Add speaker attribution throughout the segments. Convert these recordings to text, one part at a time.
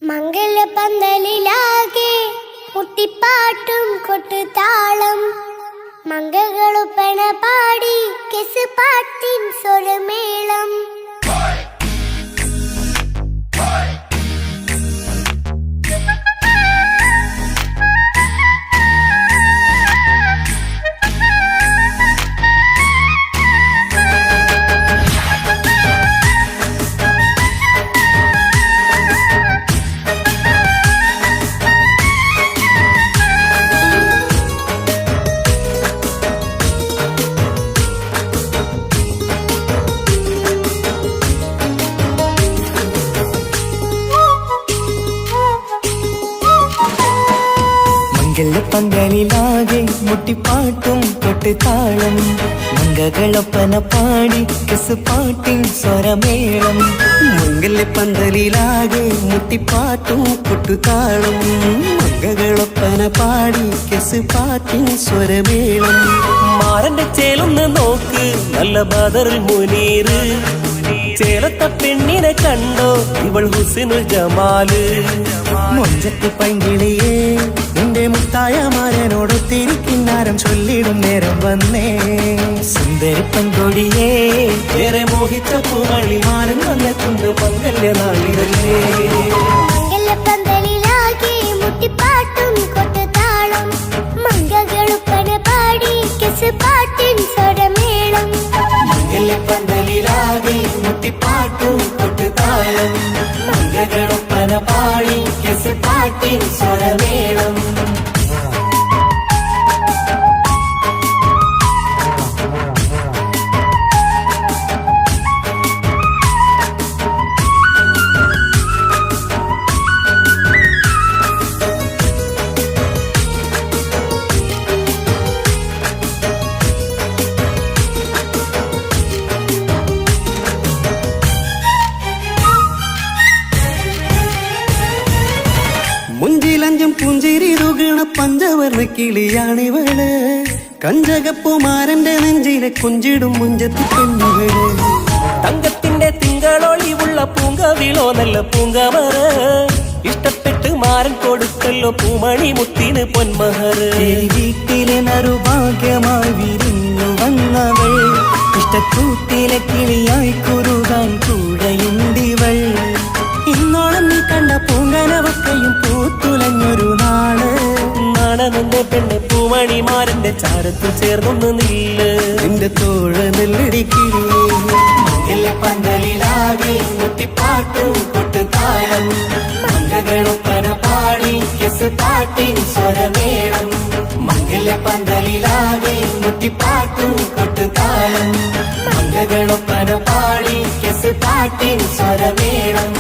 Speaker 1: മംഗലപന്തലിലാകെ മുട്ടിപ്പാട്ടും കൊട്ടുതാളം മംഗളുപ്പണ പാടി കെസ് പാട്ടിൻ സ്വരമേളം
Speaker 2: പന്തലിലാകെ മുട്ടിപ്പാട്ടും കൊട്ടുതാളം മംഗളൊപ്പന പാടി കെസ് പാട്ടിൻ സ്വരമേളം മംഗലപ്പന്തലിലാകെ മുട്ടിപ്പാട്ടും കൊട്ടുതാളം മംഗളൊപ്പന പാടി കെസ് പാട്ടിൻ സ്വരമേളം മാറന്റെ ചേലൊന്ന് നോക്ക് നല്ല ബദറുൽ മുനീറ് ചേലത്ത പെണ്ണിനെ കണ്ടോ ഇവൾ ഹുസ്നുൽ ജമാല് മൊഞ്ചത്തി പൈങ്കിളിയേ നിന്റെ മുത്തായ മാരനോടൊത്തിരിക്കിന്നാരം ചൊല്ലിടും നേരം വന്നേ സുന്ദരി പെൺകൊടിയേ ഏറെ മോഹിച്ച പൂമണി മാരൻ വന്നെത്തുണ്ട് മംഗല്യ നാളിതല്ലേ
Speaker 1: മംഗലപന്തലിലാകെ മുട്ടിപ്പാട്ടും കൊട്ടുതാളം മംഗളുപ്പന പാടി കെസ് പാട്ടിൻ സ്വരമേളം
Speaker 2: മംഗലപന്തലിലാകെ മുട്ടിപ്പാട്ടും കൊട്ടുതാളം മംഗളൊപ്പന പാടി കെസ് പാട്ടിൻ സ്വരമേളം മുഞ്ചിലഞ്ചും പുഞ്ചിരി തുകണ പഞ്ചവർണ്ണ കിളിയാണിവള് കഞ്ചകപ്പുമാരന്റെ നെഞ്ചിലെ കുഞ്ചിടും മുഞ്ചത്തി പെണ്ണുകള് തങ്കത്തിന്റെ തിങ്കളൊളിവുള്ള പൂങ്കവിളോ നല്ല പൂങ്കമറ ഇഷ്ടപ്പെട്ട് മാരൻ കൊടുക്കല്ലോ പൂമണി മുത്തിന് പൊന്മഹർ വീട്ടിലെ നറുഭാഗ്യമായി വിരിഞ്ഞു വന്നവൾ ഇഷ്ടക്കൂട്ടിലെ കിളിയായി കുറുകാൻ കൂടെയുണ്ടിവൾ ഇന്നോളം നീ കണ്ട പൂങ്കനവക്കയും പൂത്തുലഞ്ഞൊരു നാള് നാടനെന്റെ പെണ്ണ് പൂമണിമാരന്റെ ചാരത്തിൽ ചേർന്നൊന്ന് നില്ല് നിന്റെ തോഴ നെല്ലടിക്കില്ലേ പന്തലിലാകെ മുട്ടിപ്പാട്ടും കൊട്ടുതാളം മംഗളൊപ്പന പാടി കെസ് പാട്ടിൻ സ്വരമേളം മംഗലപന്തലിലാകെ മുട്ടിപ്പാട്ടും കൊട്ടുതാളം മംഗളൊപ്പന പാടി കെസ് പാട്ടിൻ സ്വരമേളം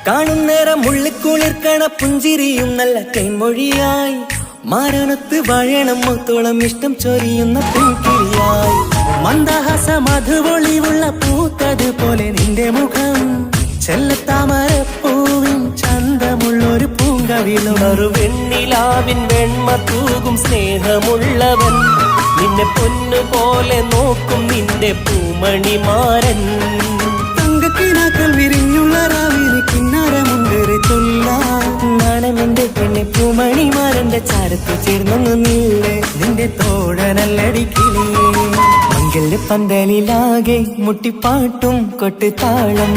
Speaker 2: കാണുന്നേരം മുള്ളിക്കുളിർക്കണ പുഞ്ചിരിയും നല്ല കൈമൊഴിയായി മാരണത്ത് വാഴണം മുത്തോളം ഇഷ്ടം ചൊരിയുന്ന പെൺകിളിയായി മന്ദഹാസ മധുപൊളിവുള്ള പൂത്തതുപോലെ നിന്റെ മുഖം ചെല്ലത്താമരപ്പൂവിൻ ചന്തമുള്ളൊരു പൂങ്കവിളും വെണ്ണിലാവിൻ വെണ്മ തൂകും സ്നേഹമുള്ളവൻ നിന്നെ പൊന്നുപോലെ നോക്കും നിന്റെ പൂമണിമാരൻ തങ്കക്കിനാക്കൾ വിരിഞ്ഞുള്ള രാവിലെ കിന്നാരമുണ്ടേറെ നാണമെന്റെ പെണ്ണെ പൂമണിമാരന്റെ ചാരത്ത് ചേർന്നൊന്നു നീളെ നിന്റെ തോഴനല്ലടിക്കിലേ മംഗലപന്തലിലാകെ മുട്ടിപ്പാട്ടും കൊട്ടുതാളം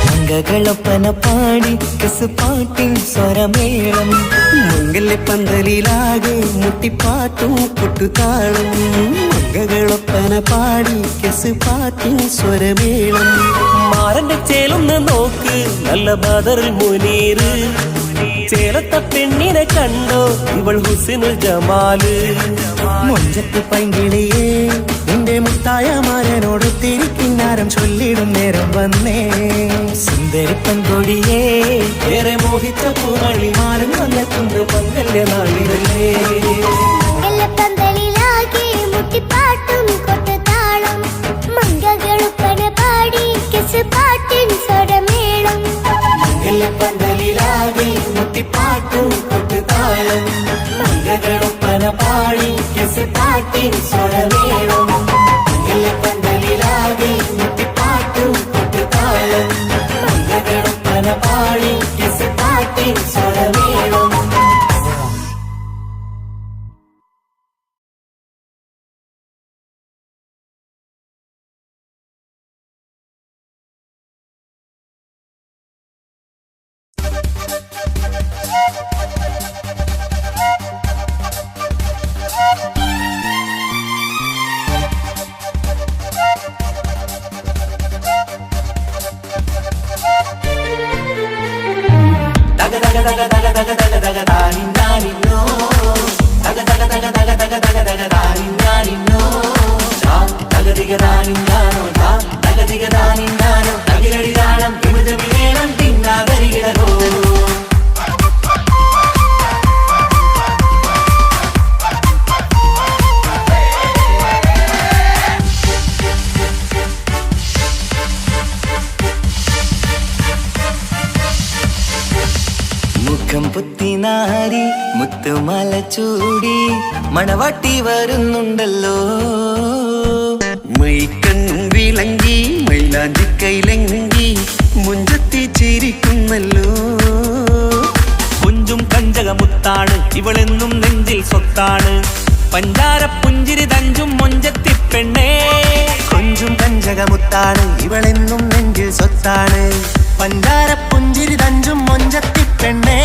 Speaker 2: മംഗളൊപ്പന പാടി കെസ് പാട്ടിൻ സ്വരമേളം മംഗലപന്തലിലാകെ മുട്ടിപ്പാട്ടും കൊട്ടുതാളം മംഗളൊപ്പന പാടി കെസ് പാട്ടിൻ സ്വരമേളം മാറന്റെ ചേലൊന്ന് നോക്ക് നല്ല ബദറുൽ മുനീറ് ചേലത്ത പെണ്ണിനെ കണ്ടോ ഇവൾ ഹുസ്നുൽ ജമാല് മൊഞ്ചത്തി പൈങ്കിളിയേ നിന്റെ മുത്തായ മാരനോടൊത്തിരിക്കുന്ന താരം ചൊല്ലിടും നേരം വന്നേ സുന്ദരിപ്പൻ കൊടിയേ ഏറെ മോഹിച്ച പൂമണി മാറും വന്നെത്തുന്ന മംഗല്യ നാളിതല്ലേ
Speaker 1: മംഗലപ്പന്തലിലാകെ മുട്ടിപ്പാട്ടും കൊട്ടുതാളം മംഗകളുപ്പന പാടി കിസ് പാട്ടിൻ സ്വരമേളം
Speaker 2: മംഗലപ്പന്തലിലാകെ മുട്ടിപ്പാട്ടും കൊട്ടുതാളം മംഗകളുപ്പന പാടി കിസ് പാട്ടിൻ സ്വരമേളം മംഗലപ്പന്തലിലാകെ മുട്ടിപ്പാട്ടും കൊട്ടുതാളം മംഗകളുപ്പന പാടി കിസ് പാട്ടിൻ സ്വരമേളം മുഖം പുത്തിനാരി മുത്തുമാല ചൂടി മണവാട്ടി വരുന്നുണ്ടല്ലോ മൈക്കണ്ണും വിളങ്ങി മൈലാഞ്ചി കൈലങ്കി മുഞ്ചത്തി ചിരിക്കുന്നല്ലോ കുഞ്ചും കഞ്ചകമുത്താണ് ഇവളെന്നും നെഞ്ചിൽ സ്വത്താണ് പഞ്ചാര പുഞ്ചിരി തഞ്ചും മൊഞ്ചത്തി പെണ്ണേ കൊഞ്ചും കഞ്ചകമുത്താണ് ഇവളെന്നും നെഞ്ചിൽ സ്വത്താണ് പഞ്ചാര പുഞ്ചിരി തഞ്ചും മൊഞ്ചത്തി പെണ്ണേ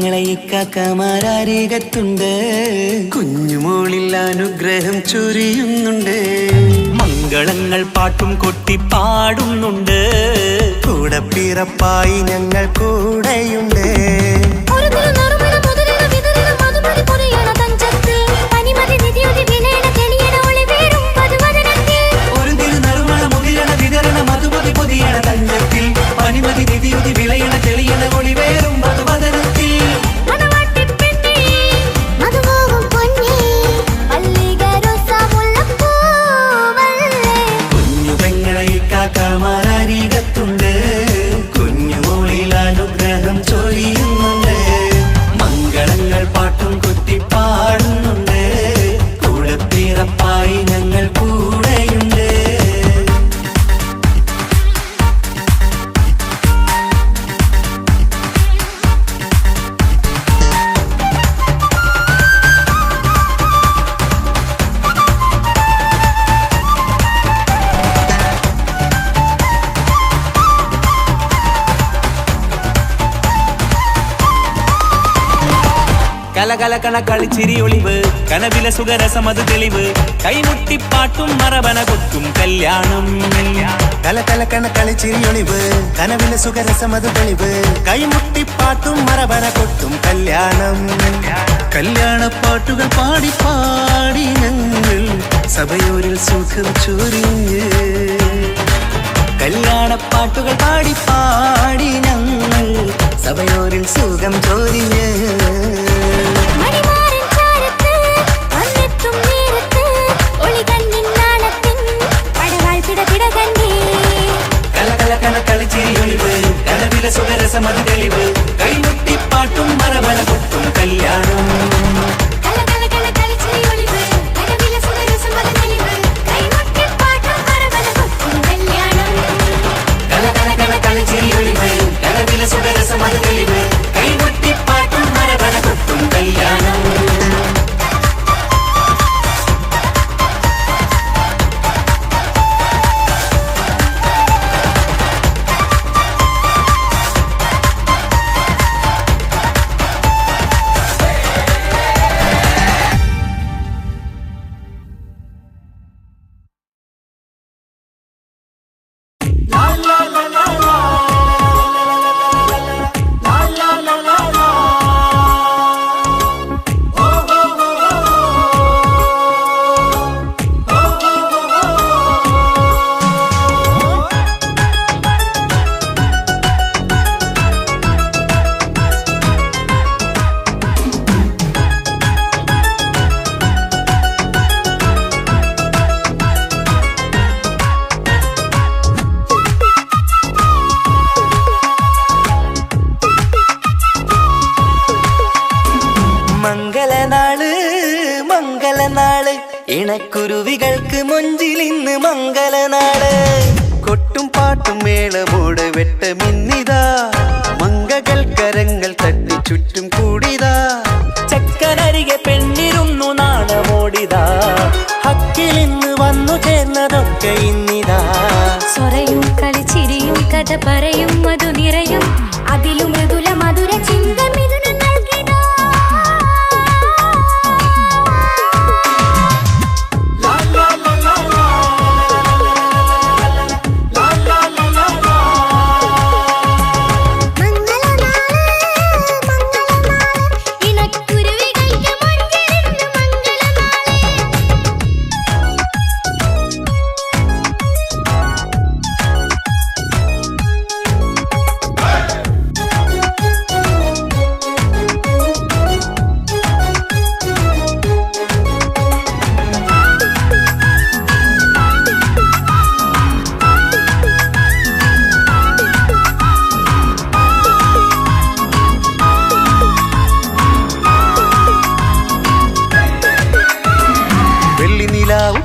Speaker 2: പെങ്ങളെ ഇക്കാക്കമാരാരീകത്തുണ്ട്,
Speaker 3: കുഞ്ഞുമോളിൽ അനുഗ്രഹം ചൊരിയുന്നുണ്ട്.
Speaker 2: മംഗളങ്ങൾ പാട്ടും കൊട്ടി പാടുന്നുണ്ട്,
Speaker 3: കൂടെ പിറപ്പായി ഞങ്ങൾ കൂടെയുണ്ട്.
Speaker 2: പനിമതി നിധിയുതി വിളയണ തെളിയണ ഒളിവേറും മധുവദനത്തിൽ. കുഞ്ഞു പെങ്ങളെ ഇക്കാക്കമാരാരീകത്തുണ്ട്, കുഞ്ഞുമോളിൽ അനുഗ്രഹം ചൊരിയുന്നുണ്ട്, മംഗളങ്ങൾ പാട്ടും കുത്തി പാടുന്നുണ്ട്, കൂടെ പിറപ്പായി ഞങ്ങൾ കൂടെയുണ്ട്. കലകലകണ കളിച്ചിരി ഒളിവ്, കനവിലെ സുഖരസമത് തെളിവ്, കൈമുട്ടിപ്പാട്ടും മറവന കൊട്ടും കല്യാണം.
Speaker 3: കലകലകണ കളിച്ചിരിയൊളിവ്, കനവിലെ സുഖരസമത് തെളിവ്, കൈമുട്ടിപ്പാട്ടും മറവന കൊട്ടും കല്യാണം. കല്യാണപ്പാട്ടുകൾ പാടി പാടി ഞങ്ങൾ സഭയോരിൽ സുഖം ചൊരിഞ്ഞ്.
Speaker 2: കല്യാണപ്പാട്ടുകൾ പാടി പാടി ഞങ്ങൾ സഭയോരിൽ സുഖം ചൊരിഞ്ഞ്. കളിച്ചിരിയൊളിവ്, കനവിലെ സുഖരസമത് തെളിവ്, കൈമുട്ടിപ്പാട്ടും മറവന കൊട്ടും കല്യാണം. കളിച്ചിരിയൊളിവ്, കനവിലെ സുഖരസമത് തെളിവ്, കൈമുട്ടിപ്പാട്ടും മറവന കൊട്ടും കല്യാണം. മംഗളനാള് മംഗളനാള്, ഇണക്കുരുവികൾക്ക് മൊഞ്ചിലിന്ന് മംഗളനാള്.
Speaker 3: കൊട്ടും പാട്ടും മേളമോട് വെട്ടമിന്നിതാ, മംഗകൾ കരങ്ങൾ തട്ടി ചുറ്റും കൂടിതാ.
Speaker 2: ചക്കനരികെ പെണ്ണിരുന്നു നാണമോടിതാ, ഹക്കിലിന്ന് വന്നു ചേർന്നതൊക്കെ ഇന്നിതാ.
Speaker 1: സ്വരയും കളിച്ചിരിയും കഥ പറയും മധു നിറയും, അതിലും മൃദുല മധുര ചിന്ത മിഥുന നൽകിടാ.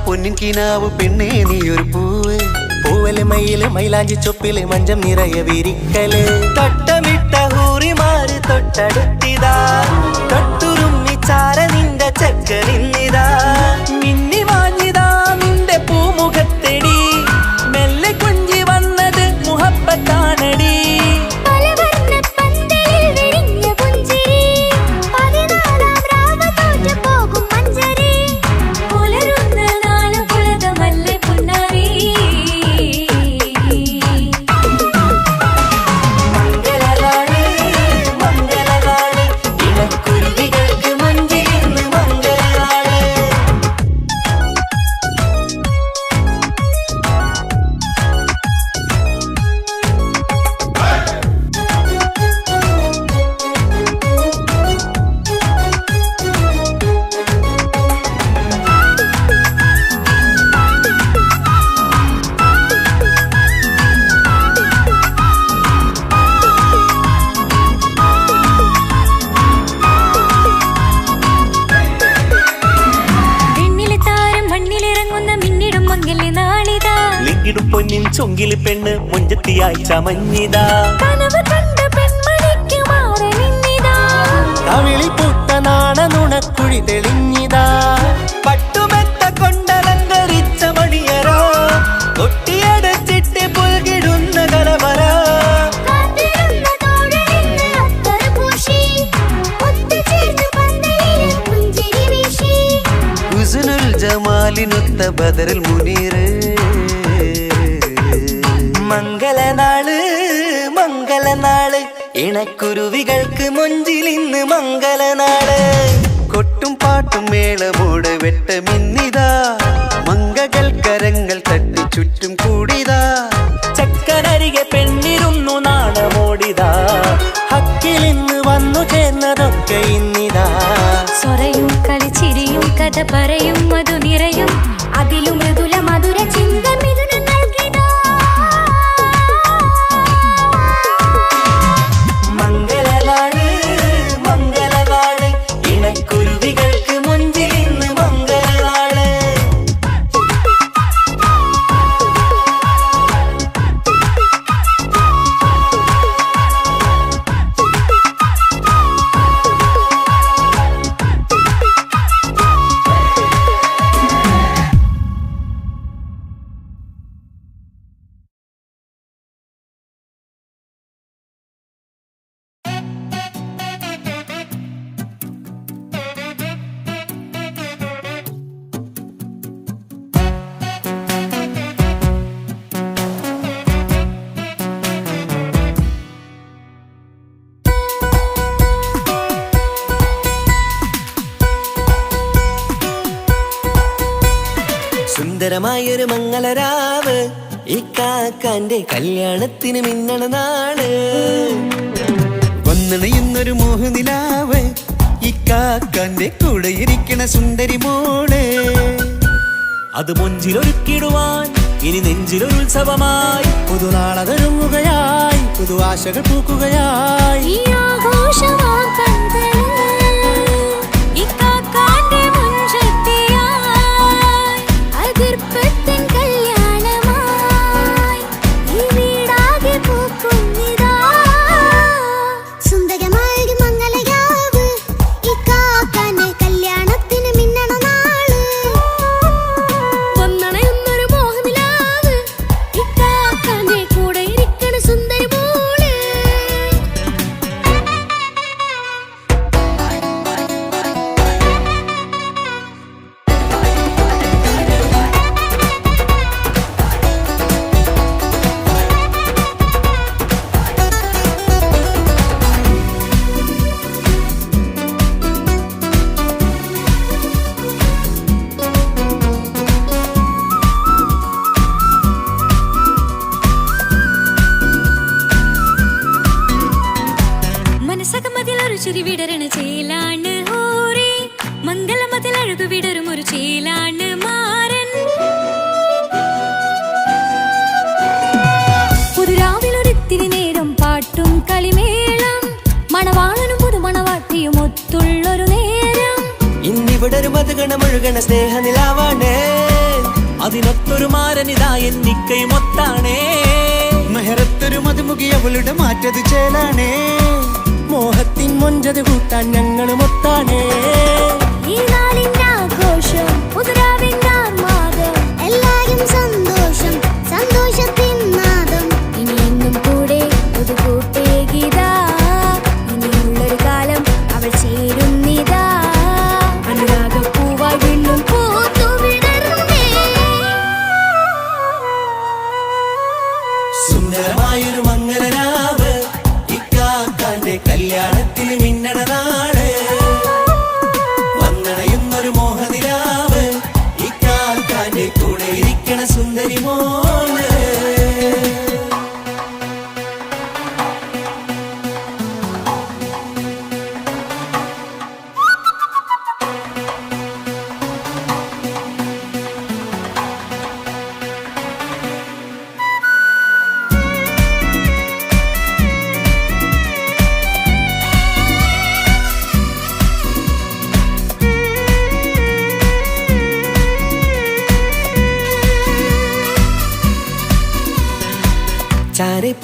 Speaker 3: പൊന്നിൻ കിനാവ് പെണ്ണേ നീയൊരു പൂവ്, പൂവല് മയില് മൈലാഞ്ചി ചൊപ്പില് മഞ്ചം നിറയെ വിരിക്കല്.
Speaker 2: തട്ടമിട്ട ഹൂറിമാര് തൊട്ടടുത്തിതാ, തൊട്ടുരുമ്മി ചാര നിന്റെ ചക്കനിന്നിതാ. മിന്നി വാഞ്ഞിതാ നിന്റെ പൂമുഖത്തെടി, മെല്ലെ കുഞ്ചി വന്നത് മുഹബത്താണടി.
Speaker 1: പലവർണ്ണ പന്തലിൽ വിരിഞ്ഞ പുഞ്ചിരി,
Speaker 2: മുങ്കില് പെണ്ണ് മുഞ്ചത്തിയായി ചമഞ്ഞിതാ
Speaker 1: കനവ് കണ്ട പെൺമണിക്ക് മാറനിന്നിതാ
Speaker 2: കവിളിൽ പൂത്ത നാണ നുണക്കുഴി തെളിഞ്ഞിതാ പട്ടുമെത്ത കൊണ്ടലങ്കരിച്ച മണിയരോ കൊട്ടിയടച്ചിട്ട് പുൽകിടുന്ന കലവര ഹുസ്നുൽ ജമാലിനൊത്ത ബദറിൽ മുനീർ മംഗളനാള് മംഗളനാള് ഇണക്കുരുവികൾക്ക് മൊഞ്ചിലിന്ന് മംഗളനാള് കൊട്ടും പാട്ടും മേളമോട് വെട്ടമിന്നിതാ മംഗകൾ കരങ്ങൾ തട്ടി ചുറ്റും കൂടിതാ ചക്കനരികെ പെണ്ണിരുന്നു നാണമോടിതാ ഹക്കിലിന്ന് വന്നു ചേർന്നതൊക്കെ ഇന്നിതാ
Speaker 1: സ്വരയും കളിച്ചിരിയും കഥ പറയും മധു നിറയും അതിലും മൃദുല മധുര ചിന്ത മിഥുനം നൽകിതാ
Speaker 2: മംഗളനാള് മംഗളനാള് ഇണക്കുരുവികൾക്ക് മുഞ്ചിലിന്ന് മംഗളനാള് സുന്ദരമായൊരു മംഗളരാവ് ഈ കാക്കാന്റെ കല്യാണത്തിന് മിന്നണ നാള് വന്നണയുന്നൊരു മോഹനിലാവ് ഈ കാക്കാന്റെ കൂടെ ഇരിക്കണ സുന്ദരി മോള് അത് മൊഞ്ചിലൊരുക്കിടുവാൻ ഇനി നെഞ്ചിലൊരു ഉത്സവമായി പുതുനാളതൊരുങ്ങുകയായി പുതു ആശകൾ പൂക്കുകയായി
Speaker 1: ഈ ആഘോഷമാക്കന്തല് ഇക്കാക്കാന്റെ മുൻചെത്തിയായി അതിർപ്പത്തിൻ കല്യാണമായി ഈ വീടാകെ പൂക്കുന്നിതാ സുന്ദരമായൊരു മംഗളയാവ് ഇക്കാക്കാന്റെ കല്യാണത്തിന് മിന്നണ നാള് വന്നണയുന്നൊരു മോഹനിലാവ് ഇക്കാക്കാന്റെ കൂടെ ഇരിക്കണ സുന്ദരി മോള് മനസ്സകമതിലൊരു ചിരി വിടരണ ചേലാണ് ഹോറി മംഗളമതിൽ അഴകു വിടരും ഒരു ചേലാണ് മാരൻ പുതുരാവിലൊരിത്തിരി നേരം പാട്ടും കളിമേളം മണവാളനും പുതുമണവാട്ടിയും ഒത്തുള്ളൊരു നേരം
Speaker 2: ഇന്നിവിടെ ഒരു മധുഗണമൊഴുകണ സ്നേഹനിലാവാണേ അതിനൊത്തൊരു മാരനിതാ എന്നിക്കയും ഒത്താണേ മെഹറത്തൊരു മധുമുഖി അവളുടെ മാറ്റത് ചേലാണേ മോഹത്തിൻ മൊഞ്ചത് കൂട്ടാൻ ഞങ്ങളും ഒത്താണേ
Speaker 1: ഈ നാളിന്റെ ആഘോഷം പുതുരാവിന്റെ ആർമാദം എല്ലാരും സന്തോഷം സന്തോഷത്തിൻ നാദം ഇനി എന്നും കൂടെ പുതുകൂട്ടേ ഗീതാ ഇനിയുള്ളൊരു കാലം അവൾ ചേരുന്നിതാ അനുരാഗപ്പൂവായി വീണ്ടും പൂത്തു വിടർന്നേ
Speaker 2: സുന്ദരമായൊരു മംഗളരാവ് ഇക്കാക്കാന്റെ കല്യാണത്തിന് മിന്നണ നാള്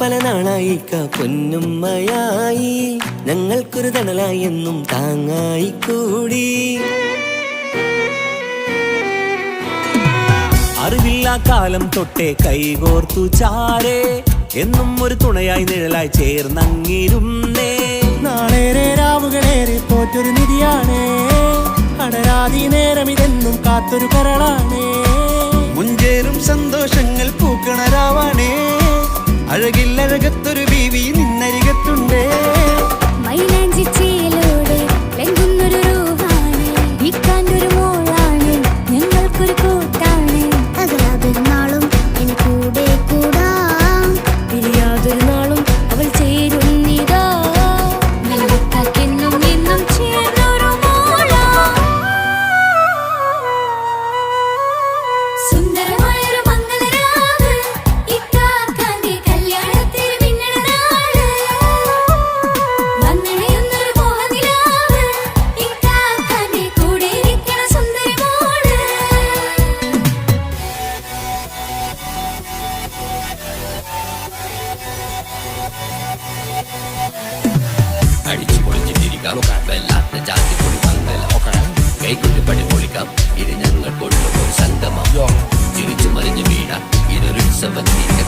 Speaker 2: പല നാളായി പൊന്നുമ്മയായി ഞങ്ങൾക്കൊരു തണലായി എന്നും താങ്ങായി കൂടി. അറിവില്ലാ കാലം തൊട്ടേ കൈകോർത്തു ചാരേ എന്നും ഒരു തുണയായി നിഴലായി ചേർന്നങ്ങിരുന്നേ.
Speaker 4: നാളേറെ രാവുകളേറെ പോറ്റൊരു നിധിയാണേ, അടരാതി നേരം ഇതെന്നും കാത്തൊരു കരളാണേ.
Speaker 3: മുഞ്ചേറും സന്തോഷങ്ങൾ പൂക്കണരാവാണേ, അഴകില്ലഴകത്തൊരു ബീവി നിന്നരികത്തുണ്ടേ.
Speaker 1: മൈലാഞ്ചി ചേലോടെ ലംഘുന്നൊരു രൂപാണ്, ഇക്കാണ്ടൊരു മോളാണ്, ഞങ്ങൾക്കൊരു കൂട്ടാണ്. അകലാതൊരു നാളും ഇനി കൂടെ കൂടാം, പിരിയാതൊരു നാളും അവൾ ചേരുന്നിതാ. വെള്ളക്കാക്കെന്നും എന്നും ചേർന്നൊരു മോളാ. സുന്ദരമായൊരു മംഗളരാവ്, ഇക്കാക്കാന്റെ കല്യാണത്തിൽ മിന്നണ നാള്. വന്നണയുന്നൊരു മോഹനിലാവ്, ഇക്കാക്കാന്റെ കൂടെ ഇരിക്കണ സുന്ദരി മോള്.
Speaker 5: അടിച്ചു പൊളിച്ചിട്ടിരിക്കാം, വല്ലാത്ത ജാതി പൊളി പന്തല കൈകൊണ്ട് പടി പൊളിക്കാം. ഇത് ഞങ്ങൾ കൊണ്ടുപോയി സംഗമം, ചിരിച്ചു മറിഞ്ഞു വീണാം. ഇതൊരു ഉത്സവത്തിന്റെ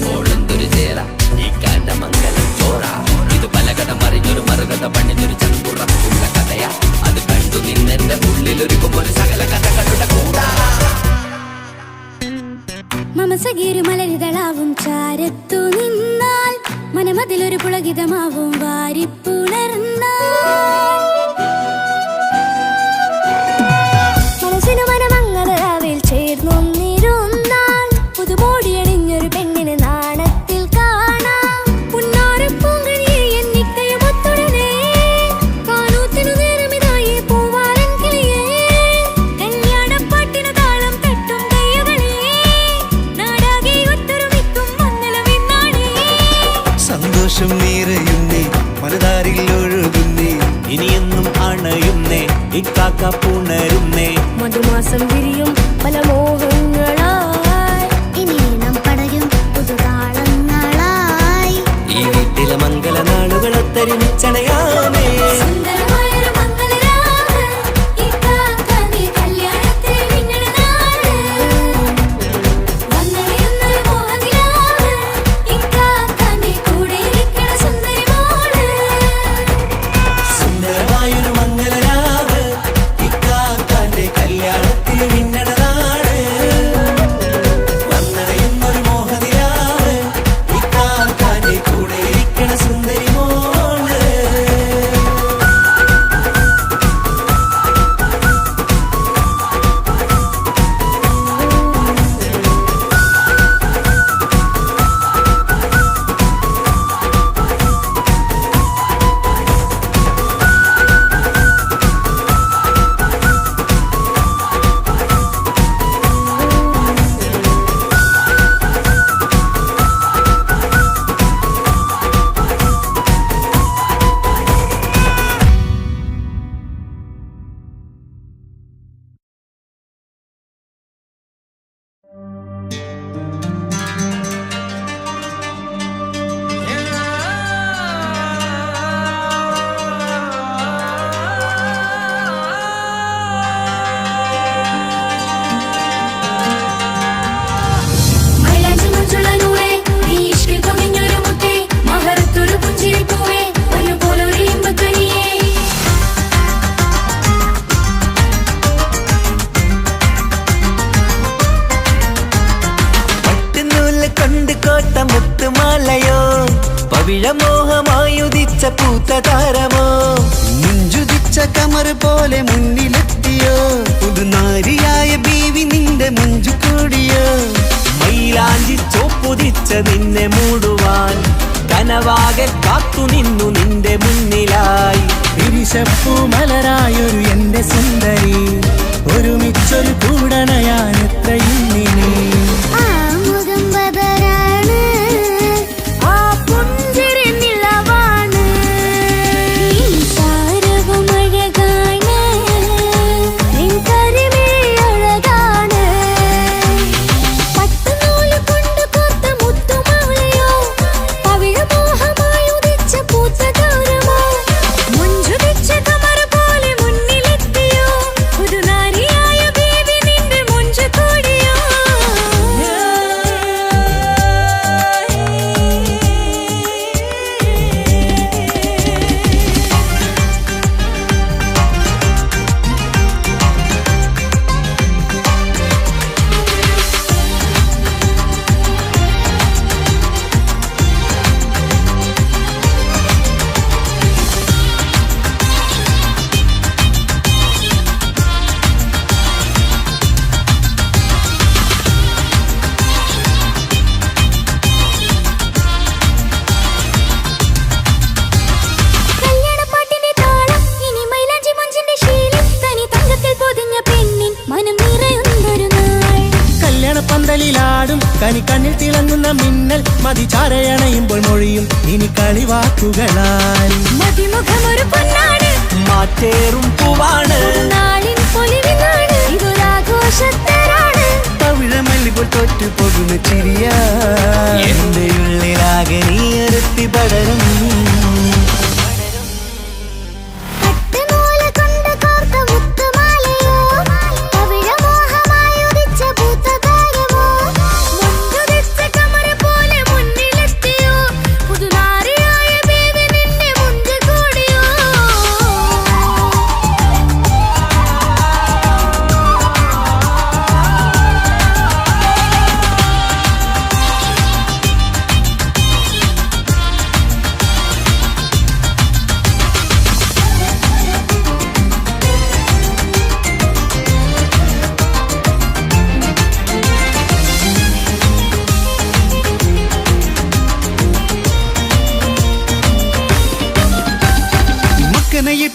Speaker 5: കോളന്തൊരു ചേല, ഈ കാണ്ട മംഗലം ചോറ. ഇത് പലകഥ മറിഞ്ഞൊരു മറുകഥ പണിഞ്ഞൊരു ചങ്കുറപ്പുള്ള കഥയാ. അത് കണ്ടു നിന്നെന്റെ ഉള്ളിലൊരുക്കുമ്പോൾ സകല കഥകളുടെ കൂടാ.
Speaker 1: മമസഗീരു മലരിതളാവും ചാരത്തു നിന്നാൽ, മനമതിലൊരു പുളകിതമാവും വാരിപ്പുണർന്നാൽ. മനസ്സിനു മനമംഗളരാവിൽ ചേർന്നൊന്നിരുന്നാൽ, പുതുമോടിയണിഞ്ഞൊരു പെണ്ണിന് നാണത്തിൽ കാണാം. പുന്നാരപ്പൂങ്കണിയെ എന്നിക്കയുമൊത്തുടനെ, കാനൂത്തിനു നേരമിതായി പൂവാലൻ കിളിയേ. കല്യാണപ്പാട്ടിനു താളം തട്ടും കയ്യുകളേ, നാടാകെ ഒത്തൊരുമിക്കും മംഗളമിന്നാണേ.
Speaker 3: സന്തോഷം നിറയുന്നേ, മനതാരിൽ ഒഴുകുന്നേ,
Speaker 2: ഇനിയെന്നും അണയുന്നേ, ഇക്കാക്ക പുണരുന്നേ.
Speaker 1: മധുമാസം വിരിയും പല മോഹങ്ങളായി, ഇനി നാം പടരും പുതുതാളങ്ങളായി.
Speaker 2: ഈ വീട്ടിലെ മംഗള നാളുകളൊത്തരിച്ചണയാമേ.
Speaker 1: സുന്ദരമായൊരു മംഗളരാവ്, ഇക്കാക്കാന്റെ കല്യാണത്തിൽ മിന്നണ നാള്. വന്നണയുന്നൊരു മോഹനിലാവ്, ഇക്കാക്കാന്റെ കൂടെ ഇരിക്കണ സുന്ദരി മോള്.
Speaker 2: സുന്ദരമായൊരു മംഗളരാവ്, ഇക്കാക്കാന്റെ കല്യാണത്തിൽ മിന്നണ നാള്. വന്നണയുന്നൊരു മോഹനിലാവ്, ഇക്കാക്കാന്റെ കൂടെ ഇരിക്കണ സുന്ദരി മോള്.
Speaker 1: മൈലാഞ്ചി മഞ്ചുള്ള നൂറേ, നീ ഇഷ്കിൽ പൊതിഞ്ഞൊരു മുത്തേ, മഹറത്തൊരു പുഞ്ചിരിപ്പൂവേ, പൊന്നുപോലൊരു ഇമ്പക്കനിയേ.
Speaker 2: പട്ടുനൂല് കൊണ്ട് കോട്ട മുത്തുമാലയോ, പവിഴമോഹമായുദിച്ച പൂത്ത താരമോ.
Speaker 3: മുഞ്ചുതിച്ച കമർ പോലെ മുന്നിലെത്തിയോ, പുതുനാരിയായ ബീവി നിന്റെ മുഞ്ചു കൂടിയോ.
Speaker 2: മൈലാഞ്ചി ചോപ്പുതിച്ച നിന്നെ മൂടുവാൻ, കനവാകെ കാത്തു നിന്നു നിന്റെ മുന്നിലായി.
Speaker 4: പിരിശപ്പൂ മലരായൊരു എന്റെ സുന്ദരി, ഒരുമിച്ചൊരു കൂടണയാൻ എത്രയും ഇനി.
Speaker 1: ആ മുഖം ബദരാണ്, ആ പുഞ്ചിരി നിലവാണ്, ഈ താരവും അഴകാണ്, നിൻ കരിമിഴി അഴകാണ്. പട്ടുനൂല് കൊണ്ട് കോർത്ത മുത്തുമാലയോ,
Speaker 4: മിന്നൽ മതിചാരയണയുമ്പോൾ മൊഴിയും ഇനി കളിവാക്കുകളാൽ.
Speaker 1: മതിമുഖമൊരു പൊന്നാണ്,
Speaker 2: മാറ്റേറും പൂവാണ്,
Speaker 1: നാളിൻ പൊലിവിനാണ്, ഇതൊരാഘോഷത്തരാണ്.
Speaker 2: പവിഴമല്ലിപ്പോൾ തോറ്റു പോകുന്ന ചിരിയ എന്റെ ഉള്ളിലാകെ നീ ഒരുത്തി പടരും.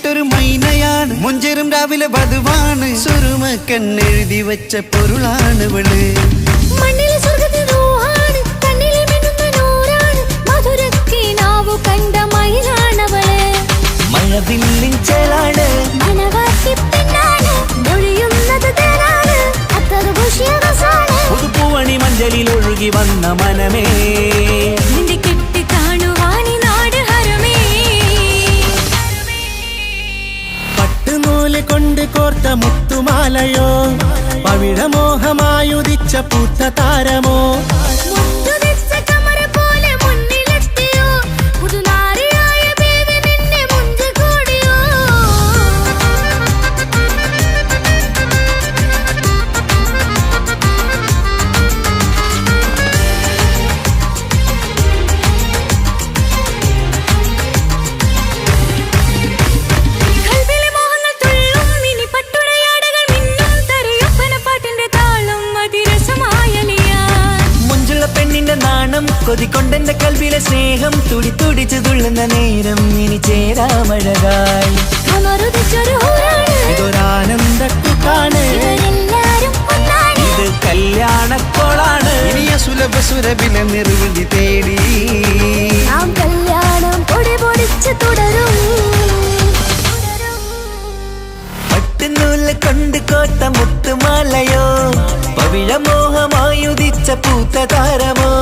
Speaker 3: ൊരു മൈനയാണ്, മുഞ്ചേറും രാവിലെ വധുവാണ്, സുറുമക്കണ്ണെഴുതി വെച്ച പൊരുളാണ് ഇവള്.
Speaker 1: മണ്ണിലെ സ്വർഗ്ഗത്തിലൂഹാണ്, കണ്ണിലെ മിന്നുന്ന നൂറാണ്, മധുരക്കിനാവു കണ്ട മയിലാണവള്.
Speaker 2: മഴവില്ലിൻ ചേലാണ്,
Speaker 1: മണവാട്ടി പെണ്ണാണ്, മൊഴിയുന്നത് തേനാണ്, അത്തറ് പൂശിയ റസാണ്.
Speaker 2: പുതുപ്പൂവണി മഞ്ചലിൽ ഒഴുകി വന്ന മനമേ,
Speaker 1: നിന്റെ കെട്ടി കാണുവാനി നാട് ഹരമേ.
Speaker 4: പട്ടുനൂല് കൊണ്ട് കോർത്ത മുത്തുമാലയോ, പവിഴമോഹമായുദിച്ച പൂത്ത താരമോ,
Speaker 1: മുത്തുനിച്ച കമറ് പോലെ മുന്നിലെത്തിയോ, പുതുനാരിയായ ബേബി നിന്നെ മുഞ്ച് കൂടിയോ. കൽവിലെ മോഹങ്ങൾ തുള്ളും, ഇനി പട്ടുടയാടകൾ മിന്നും, തരയൊപ്പന പാട്ടിന്റെ താളം അതിരസമായലിയാൻ.
Speaker 2: മുഞ്ചുള്ള പെണ്ണിന്റെ നാണം കൊതിക്കൊണ്ടെന്റെ കൽവിലെ സ്നേഹം തുടി തുടിച്ചു തുള്ളുന്ന നേരം ഇനി ചേരാമഴകായി.
Speaker 1: കമറുദിച്ചൊരു ഹൂറാണ്,
Speaker 4: ഇതൊരാനന്ദക്കുട്ടാണ്,
Speaker 1: ഇവരെല്ലാരും ഒന്നാണ്.
Speaker 2: ഇത് കല്യാണക്കോളാണ്,
Speaker 3: ഇനിയ സുലഭ സുരഭിലെ നിർവൃതി തേടി
Speaker 1: നാം കല്യാണം പൊടി പൊടിച്ച് തുടരും.
Speaker 2: പട്ടുനൂല് കൊണ്ട് കോത്ത മുത്തുമാലയോ, പവിഴമോഹമായുദിച്ച പൂത്ത താരമോ,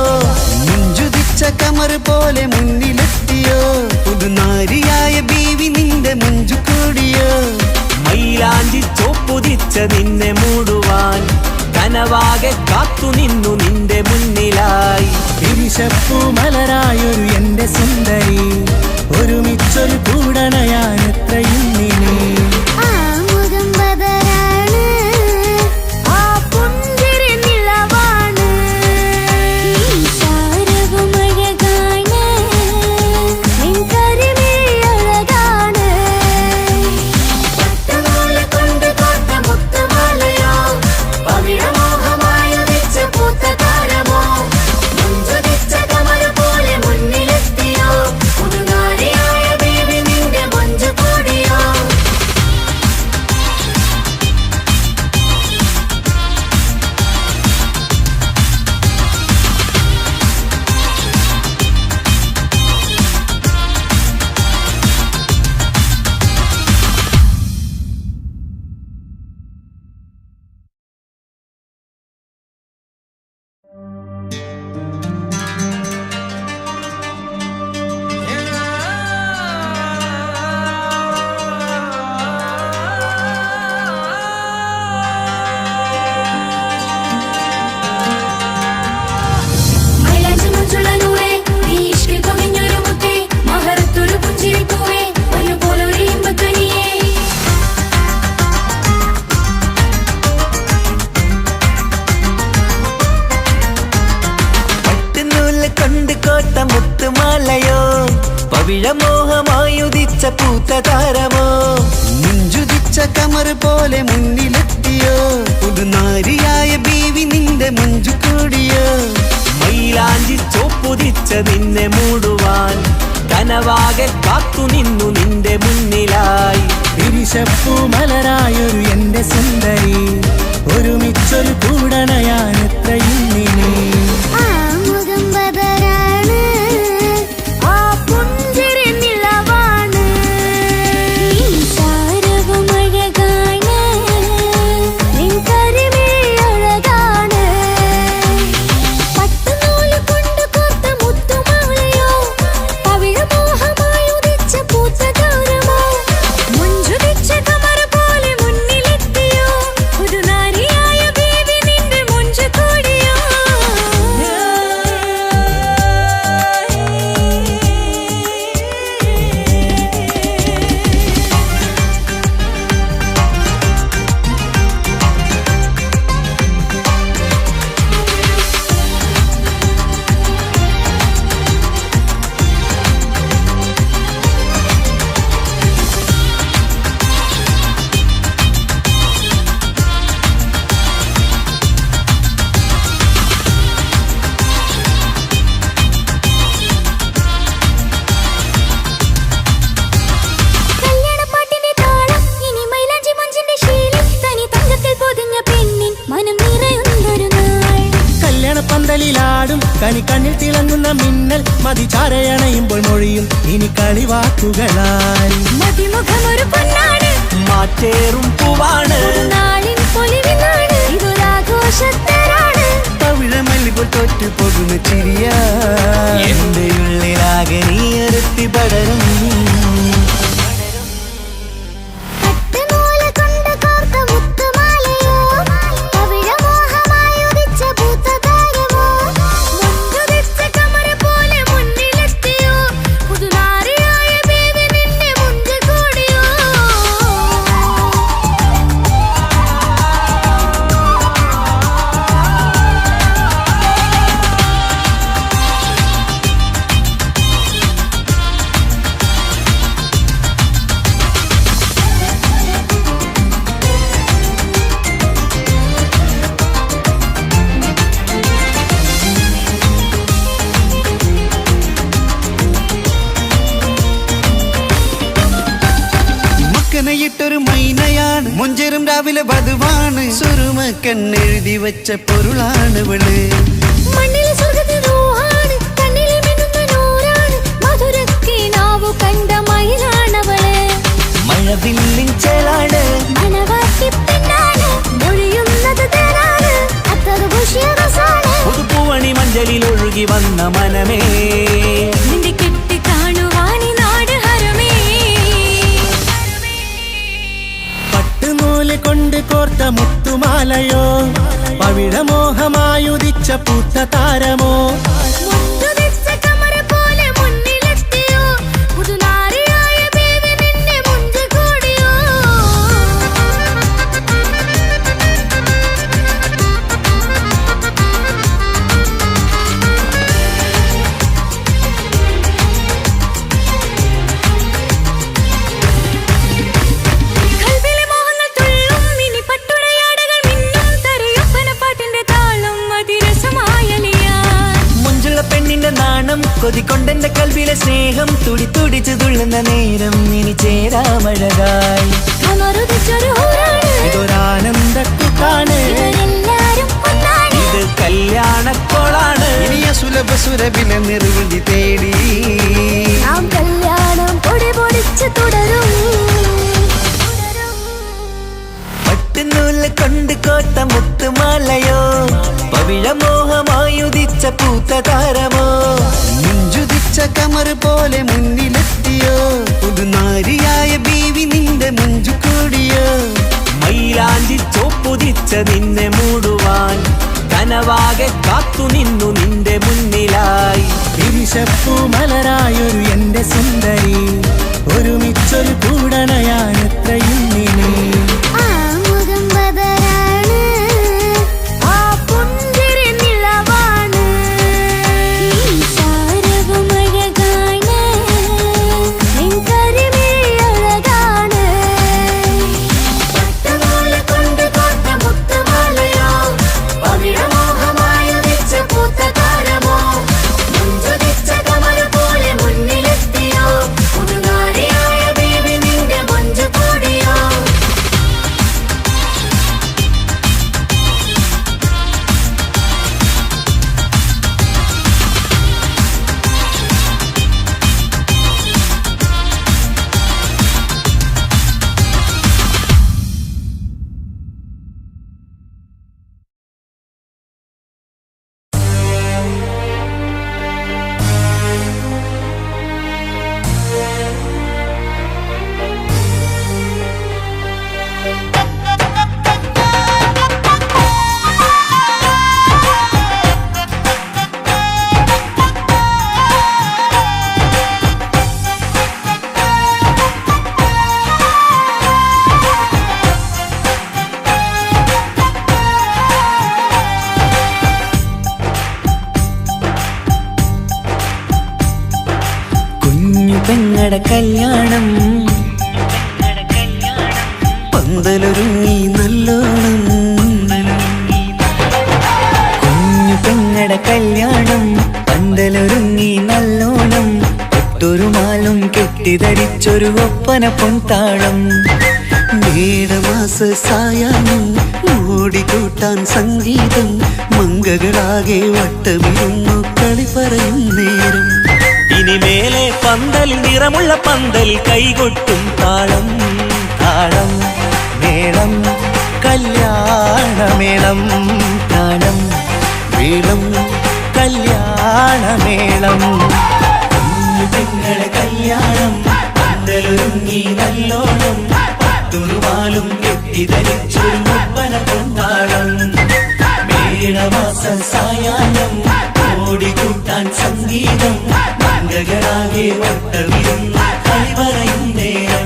Speaker 3: മുഞ്ചുതിച്ച കമറ് പോലെ മുന്നിലെത്തിയോ, പുതുനാരിയായ ബീവി നിന്റെ മുഞ്ചു കൂടിയോ.
Speaker 2: മൈലാഞ്ചി ചോപ്പുതിച്ച നിന്നെ മൂടുവാൻ കനവാകെ കാത്തു നിന്നു നിന്റെ മുന്നിലായി.
Speaker 4: വിരിശപ്പൂ മലരായൊരു എന്റെ സുന്ദരി, ഒരുമിച്ചൊരു കൂടണയാൻ എത്രയും ഇനി.
Speaker 1: ആ മുഖം ബദറാണ്, ആ പുഞ്ചിരി നിലവാണ്, ഈ സാരവും അഴകാണ്, നിൻ കരിമിഴി അഴകാണ്. പട്ടുനൂല് കൊണ്ട് കോർത്ത മുത്തുമാലയോ, പവിഴമോഹമായുദിച്ച പൂത്ത താരമോ, മുഞ്ചുദിച്ച കമറ് പോലെ മുന്നിലെത്തിയോ, പുതുനാരിയായ ബേബി നിന്റെ മുഞ്ച് കൂടിയോ. മൈലാഞ്ചി മുഞ്ചുള്ള നൂറേ, നീ ഇഷ്കിൽ കവിഞ്ഞൊരു മുത്തേ, മഹറത്തൊരു പുഞ്ചിരിപ്പൂവേ, പൊന്നുപോലൊരു ഇമ്പക്കനിയേ.
Speaker 2: പട്ടുനൂല് കൊണ്ട് കോത്ത മുത്തുമാലയോ, പവിഴമോഹമായുദിച്ച പൂത്ത താരമോ,
Speaker 3: മുഞ്ചുതിച്ച കമറ് പോലെ മുന്നിലെത്തിയോ, പുതുനാരിയായ ബീവി നിന്റെ മുഞ്ചു കൂടിയോ.
Speaker 2: മൈലാഞ്ചി ചോപ്പുതിച്ച നിന്നെ മൂടുവാൻ കനവാകെ കാത്തു നിന്നു നിന്റെ മുന്നിലായി.
Speaker 4: വിരിശപ്പൂ മലരായൊരു എന്റെ സുന്ദരി, ഒരുമിച്ചൊരു കൂടണയാൻ എത്രയും ഇനി.
Speaker 1: ആ മുഖം ബദറാണ്,
Speaker 4: കണ്ണിൽ തിളങ്ങുന്ന മിന്നൽ മതിചാരയണയുമ്പോൾ മൊഴിയും ഇനി കളിവാക്കുകളായി.
Speaker 1: മതിമുഖമൊരു പൊന്നാണ്,
Speaker 2: മാറ്റേറും പൂവാണ്,
Speaker 1: നാളിൻ പൊലിവിനാണ്, ഇതൊരാഘോഷത്തരാണ്.
Speaker 2: പവിഴമല്ലിപ്പോൾ തോറ്റു പോകുന്ന ചിരിയ എന്റെ ഉള്ളിലാകെ നീ അരത്തി പടരും.
Speaker 4: ൊരു മൈനയാണ്, മൊഞ്ചേരും രാവിലെ വധുവാണ്, സുറുമ കണ്ണെഴുതി വെച്ച പൊരുളാണ് വിള്.
Speaker 1: മണ്ണിലെ സ്വർഗ്ഗത്തിലൂഹാണ്, കണ്ണിലെ മിന്നുന്ന നൂറാണ്, മധുരക്കിനാവു കണ്ട മയിലാണവള്.
Speaker 2: മഴവില്ലിൻ ചേലാണ്,
Speaker 1: മണവാട്ടി പെണ്ണാണ്, മൊഴിയുന്നത് തേനാണ്, അത്തറ് ഭുഷ്യരസാണ്.
Speaker 2: പുതുപ്പൂവണി മഞ്ചലിൽ ഒഴുകി വന്ന മനമേ,
Speaker 1: നിന്റെ കെട്ടി കാണുവാനി നാട് ഹരമേ.
Speaker 4: പട്ടുനൂല് കൊണ്ട് കോർത്ത മുത്തുമാലയോ, പവിഴമോഹമായുദിച്ച പൂത്ത താരമോ,
Speaker 1: മുത്തുതിച്ച കമറ പോലെ മുന്നിലെത്തിയോ, പുതുനാരിയായ ബേബി നിന്റെ മുഞ്ച് കൂടിയോ. കൽവിലെ മോഹങ്ങൾ തുള്ളും, ഇനി പട്ടുടയാടകൾ മിന്നും, തരയൊപ്പനപ്പാട്ടിന്റെ താളം അതിരസമായലിയാൻ.
Speaker 2: മുഞ്ചുള്ള പെണ്ണിന്റെ നാണം കൊതിക്കൊണ്ടെന്റെ കൽവിലെ സ്നേഹം തുടിതുടിച്ചു തുള്ളുന്ന നേരം ഇനി ചേരാമഴകായി.
Speaker 1: കമറുദിച്ചൊരു ഹൂറാണ്,
Speaker 4: ഇതൊരാനന്ദക്കുട്ടാണ്,
Speaker 1: ഇവരെല്ലാരും ഒന്നാണ്.
Speaker 2: ഇത് കല്യാണക്കോളാണ്,
Speaker 4: ഇനിയ സുലഭ സുരഭിലെ നിർവൃതി തേടി
Speaker 1: നാം കല്യാണം പൊടി പൊടിച്ച് തുടരും.
Speaker 2: പട്ടുനൂല് കൊണ്ട് കോത്ത മുത്തുമാലയോ, പവിഴമോഹമായുദിച്ച പൂത്ത താരമോ,
Speaker 4: മുഞ്ചുതിച്ച കമർ പോലെ മുന്നിലെത്തിയോ, പുതുനാരിയായ ബീവി നിന്റെ മുഞ്ചു കൂടിയോ.
Speaker 2: മൈലാഞ്ചി ചോപ്പുതിച്ച നിന്നെ മൂടുവാൻ കനവാകെ കാത്തു നിന്നു നിന്റെ മുന്നിലായി.
Speaker 4: വിരിശപ്പൂ മലരായൊരു എന്റെ സുന്ദരി, ഒരുമിച്ചൊരു കൂടണയാൻ എത്രയും നീ.
Speaker 1: ആ മുഖം ബദരാണ്, ആ പുഞ്ചിരി നിലവാണ്, ഈ സാരവും അഴകാണ്, നിൻ കരിമിഴി അഴകാണ്. പട്ടുനൂല് കൊണ്ട് കോർത്ത മുത്തുമാലയോ, പവിഴമോഹമായുദിച്ച പൂത്ത താരമോ, മുഞ്ചുതിച്ച കമർ പോലെ മുന്നിലെത്തിയോ, പുതുനാരിയായ ബേബി നിന്റെ മുഞ്ച് കൂടിയോ.
Speaker 2: പെങ്ങടെ കല്യാണം പന്തലൊരുങ്ങി നല്ലോണം. കുഞ്ഞു പെങ്ങടെ കല്യാണം പന്തലൊരുങ്ങി നല്ലോണം. ഒട്ടൊരു മാലും കെട്ടിധരിച്ചൊരു ഒപ്പന പൊൻതാളം.
Speaker 4: മേടമാ മേടമാസ സായാഹ്നം ഓടിക്കൂട്ടാൻ സംഗീതം മംഗകളാകെ വട്ടമിരുന്നു കളി പറയും നേരം
Speaker 2: ഇനിമേലെ പന്തലിൽ നിറമുള്ള പന്തലിൽ കൈകൊട്ടും താളം താളം മേളം കല്യാണമേളം താളം മേളം കല്യാണമേളം പെങ്ങളെ കല്യാണം പന്തലൊരുങ്ങി നല്ലോണം തുറുവാലും കെട്ടിധരിച്ചൊരു ഒപ്പന കൊണ്ടാടം മേടമാസ സായാഹ്നം ഓടിക്കൂട്ടാൻ സംഗീതം മംഗകളാകെ വട്ടമിരുന്ന് കളി പറയും നേരം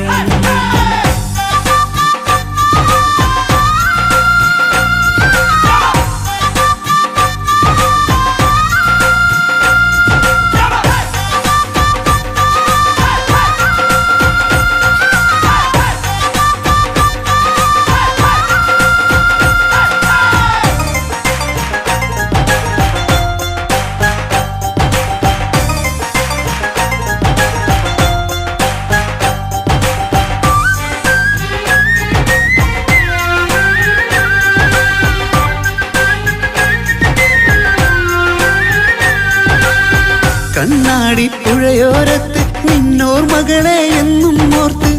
Speaker 4: കണ്ണാടി പുഴയോരത്ത് നിന്നോർ മകളെ എന്നും ഓർത്ത്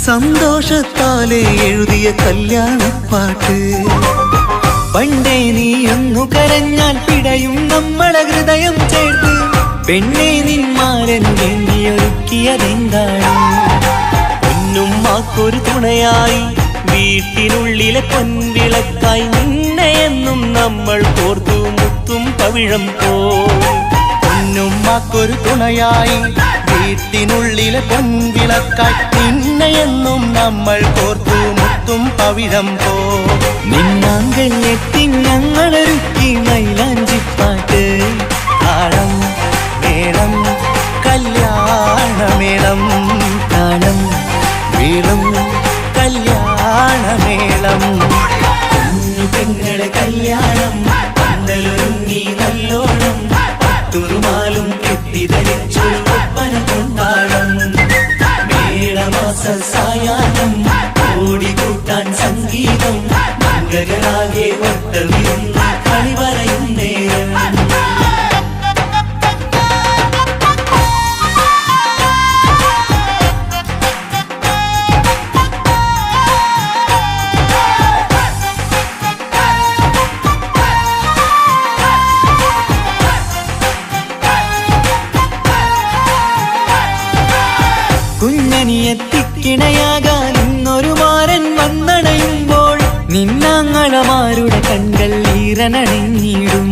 Speaker 4: സന്തോഷത്താലെ എഴുതിയ കല്യാണപ്പാട്ട്
Speaker 2: പണ്ടേ നീ ഒന്നു കരഞ്ഞാൽ പിടയും നമ്മളെ ഹൃദയം ചേർത്ത് പെണ്ണെ നിന്മാരൻ വേണ്ടിയൊരുക്കിയതെന്താണ് പൊന്നുമ്മാക്കൊരു തുണയായി വീട്ടിനുള്ളിലെ പൊൻവിളക്കായി നിന്നെയെന്നും നമ്മൾ കോർത്തു മുത്തും പവിഴം പോ
Speaker 3: പൊന്നുമ്മാക്കൊരു തുണയായി വീട്ടിനുള്ളിലെ പൊൻവിളക്കായി നിന്നെയെന്നും നമ്മൾ കോർത്തു മുത്തും പവിഴം പോ
Speaker 2: നിന്നാങ്കൾ എത്തി ഞങ്ങളൊരുക്കി മൈലാഞ്ചിപ്പാട്ട്
Speaker 3: താളം മേളം കല്യാണമേളം
Speaker 2: താളം
Speaker 3: മേളം കല്യാണമേളം
Speaker 2: പെങ്ങളെ കല്യാണം പന്തലൊരുങ്ങി നല്ലോണം തുറുമാലും കെട്ടിധരിച്ചൊരു ഒപ്പന കൊണ്ടാടം മേടമാസ സായാഹ്നം ഓടിക്കൂട്ടാൻ സംഗീതം മംഗകളാകെ വട്ടമിരുന്ന് കളി പറയും നേരം കുഞ്ഞനിയെത്തിക്കിണയാകാൻ ഇന്നൊരു മാരൻ വന്നണയുമ്പോൾ നിന്നാങ്ങളമാരുടെ കൺകൾ ഈറനണിഞ്ഞിടും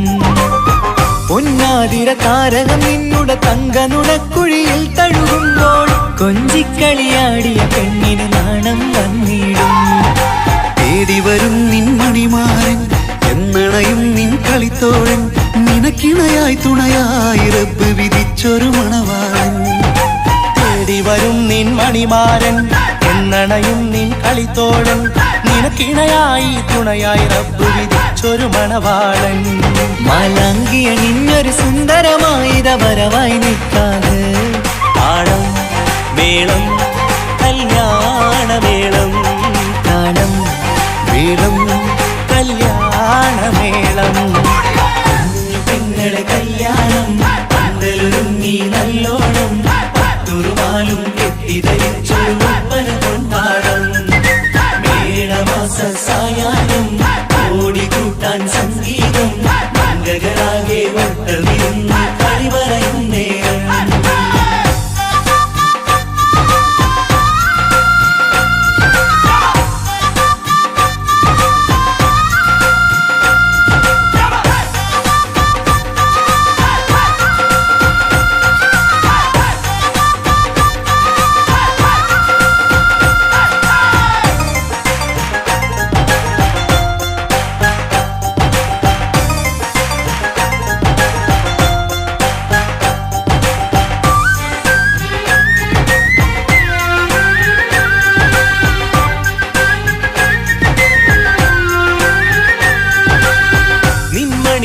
Speaker 2: പൊന്നാതിര താരകം നിന്നുടെ തങ്കനുടക്കുഴിയിൽ തഴുകുമ്പോൾ കൊഞ്ചിക്കളിയാടിയ പെണ്ണിന് നാണം വന്നിടും
Speaker 4: തേടി വരും നിൻ മണിമാരൻ എന്നണയും നിൻ കളിത്തോഴൻ നിനക്കിണയായി തുണയായി റബ്ബ് വിധിച്ചൊരു മണവാളൻ
Speaker 3: തേടി വരും നിൻ മണിമാരൻ എന്നണയും നിൻ കളിത്തോഴൻ നിനക്കിണയായി തുണയായി റബ്ബ് വിധിച്ചൊരു മണവാളൻ
Speaker 2: മാലാങ്കിയ നിന്നൊരു സുന്ദരമായിത വരവായി നിൽക്കാതെ
Speaker 3: താളം മേളം കല്യാണമേളം
Speaker 2: താളം
Speaker 3: മേളം കല്യാണമേളം
Speaker 2: പെങ്ങളെ കല്യാണം പന്തലൊരുങ്ങി നല്ലോണം തുറുമാലും കെട്ടിധരിച്ചൊരു ഒപ്പന കൊണ്ടാടം മേടമാസ സായാഹ്നം ഓടിക്കൂട്ടാൻ സംഗീതം മംഗകളാകെ വട്ടമിരുന്ന് കളി പറയും നേരം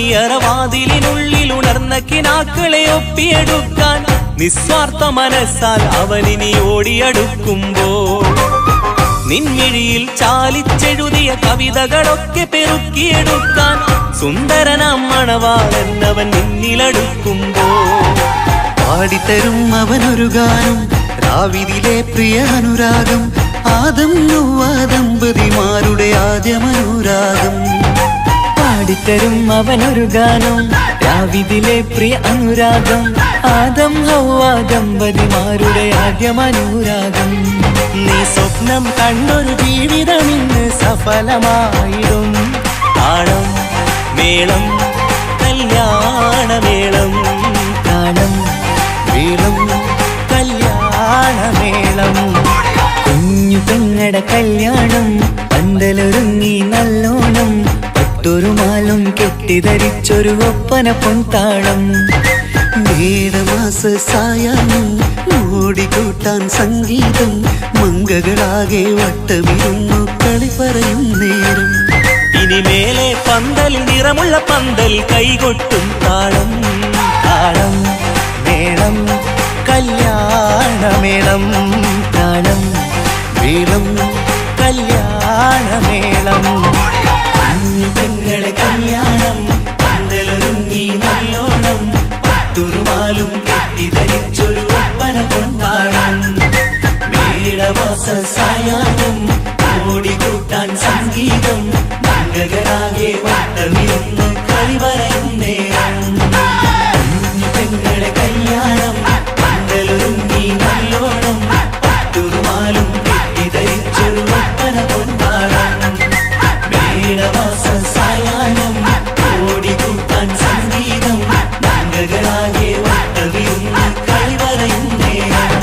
Speaker 2: മണിയറവാതിലിനുള്ളിൽ ഉണർന്ന കിനാക്കളെ ഒപ്പിയെടുക്കാൻ നിസ്വാർത്ഥ മനസ്സാൽ അവനിനി ഓടിയടുക്കുമ്പോൾ നിൻമിഴിയിൽ ചാലിച്ചെഴുതിയ കവിതകളൊക്കെ പെറുക്കിയെടുക്കാൻ സുന്ദരനാം മണവാളൻ അവൻ നിന്നിലടുക്കുമ്പോ
Speaker 4: പാടിത്തരും അവനൊരു ഗാനം രാവിതിലെ പ്രിയ അനുരാഗം ആദം നൊവ്വ ദമ്പതിമാരുടെ ആദ്യമനുരാഗം
Speaker 2: പാടിത്തരും അവനൊരു ഗാനം രാവിതിലെ പ്രിയ അനുരാഗം ആദം ഹൗവ ദമ്പതിമാരുടെ ആദ്യമനുരാഗം നീ സ്വപ്നം കണ്ടൊരു ജീവിതം ഇന്ന് സഫലമായിടും താളം മേളം കല്യാണമേളം താളം മേളം കല്യാണമേളം കുഞ്ഞു പെങ്ങടെ കല്യാണം പന്തലൊരുങ്ങി നല്ലോണം പട്ടൊരു മാലും കെട്ടിധരിച്ചൊരു ഒപ്പന പൊൻതാളം
Speaker 4: മേടമാസ സായാഹ്നം ഓടിക്കൂട്ടാൻ സംഗീതം മംഗകളാകെ വട്ടമിരുന്നു കളി പറയും നേരം
Speaker 2: ഇനി മേലെ പന്തൽ നിറമുള്ള പന്തൽ കൈകൊട്ടും താളം താളം മേളം കല്യാണമേളം താളം മേളം കല്യാണമേളം പെങ്ങളെ കല്യാണം പന്തലൊരുങ്ങി നല്ലോണം പട്ടുറുമാലും കെട്ടിധരിച്ചൊരു ഒപ്പന കൊണ്ടാടം മേടമാസ സായാഹ്നം ഓടിക്കൂട്ടാൻ സംഗീതം മംഗളാകെ വട്ടമിരുന്ന് കളി പറയും നേരം പെങ്ങളെ കല്യാണം പന്തലൊരുങ്ങി നല്ലോണം പട്ടുറുമാലും കെട്ടിധരിച്ചൊരു ഒപ്പന കൊണ്ടാടം മേടമാസ സായാഹ്നം ഓടിക്കൂട്ടാൻ സംഗീതം മംഗളാകെ വട്ടമിരുന്ന് കളി പറയും നേരം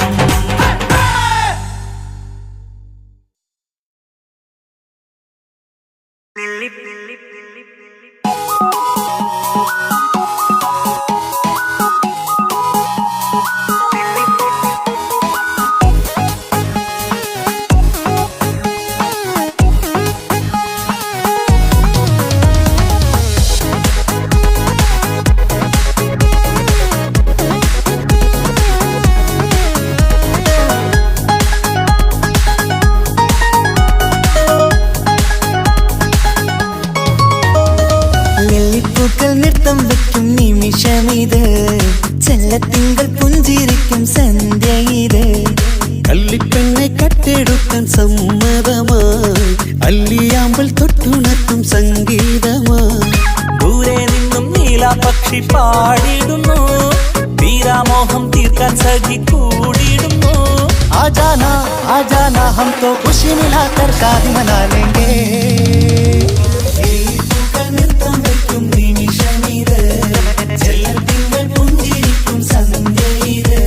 Speaker 6: നൃത്തം വെക്കും നിമിഷമിത് ചെല്ലത്തിങ്കൾ പുഞ്ചിരിക്കും സന്ധ്യ ഇത്
Speaker 4: കള്ളിപ്പെണ്ണെ കട്ടെടുക്കാൻ സമ്മതമായി അല്ലിയാമ്പൽ തൊട്ടുണർത്തും സംഗീതമായി
Speaker 2: ദൂരെ നിന്നും നീലാപക്ഷി പാടിടുന്നു തീരാമോഹം തീർക്കാൻ സഖി കൂടിയിടുന്നു
Speaker 3: आजाना आजाना हम तो खुशी मिलाकर शादी मना लेंगे
Speaker 6: നൃത്തം വെക്കും നിമിഷമിത് ചെല്ലത്തിങ്കൾ പുഞ്ചിരിക്കും സന്ധ്യ ഇത്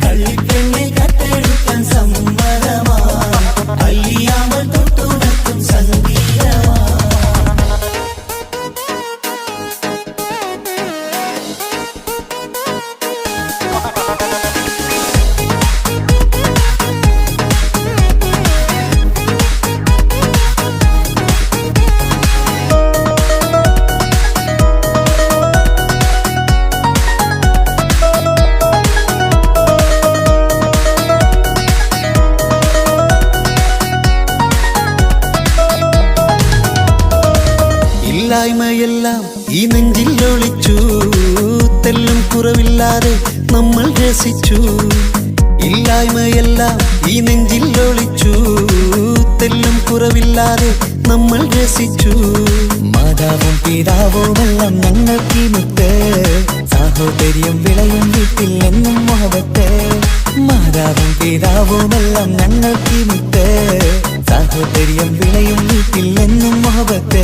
Speaker 6: കള്ളിപ്പെണ്ണെ കട്ടെടുക്കാൻ സമ്മതമായി അല്ലിയാമ്പൽ തൊട്ടുണർത്തും സംഗീതമായി
Speaker 4: ഇല്ലായ്മയെല്ലാം ഈ നെഞ്ചിൽ ഒളിച്ചു തെല്ലും കുറവില്ലാതെ നമ്മൾ രസിച്ചു ഇല്ലായ്മയെല്ലാം ഈ നെഞ്ചിൽ ഒളിച്ചു തെല്ലും കുറവില്ലാതെ നമ്മൾ രസിച്ചു
Speaker 2: മാതാവും പിതാവുമെല്ലാം ഞങ്ങൾക്ക് മുത്ത് സാഹോദര്യം വിളയും വീട്ടിൽ എന്നും മുഹബത്ത് മാതാവും പിതാവുമെല്ലാം ഞങ്ങൾക്ക് മുത്ത് സാഹോദര്യം വിളയും വീട്ടിൽ എന്നും മുഹബത്ത്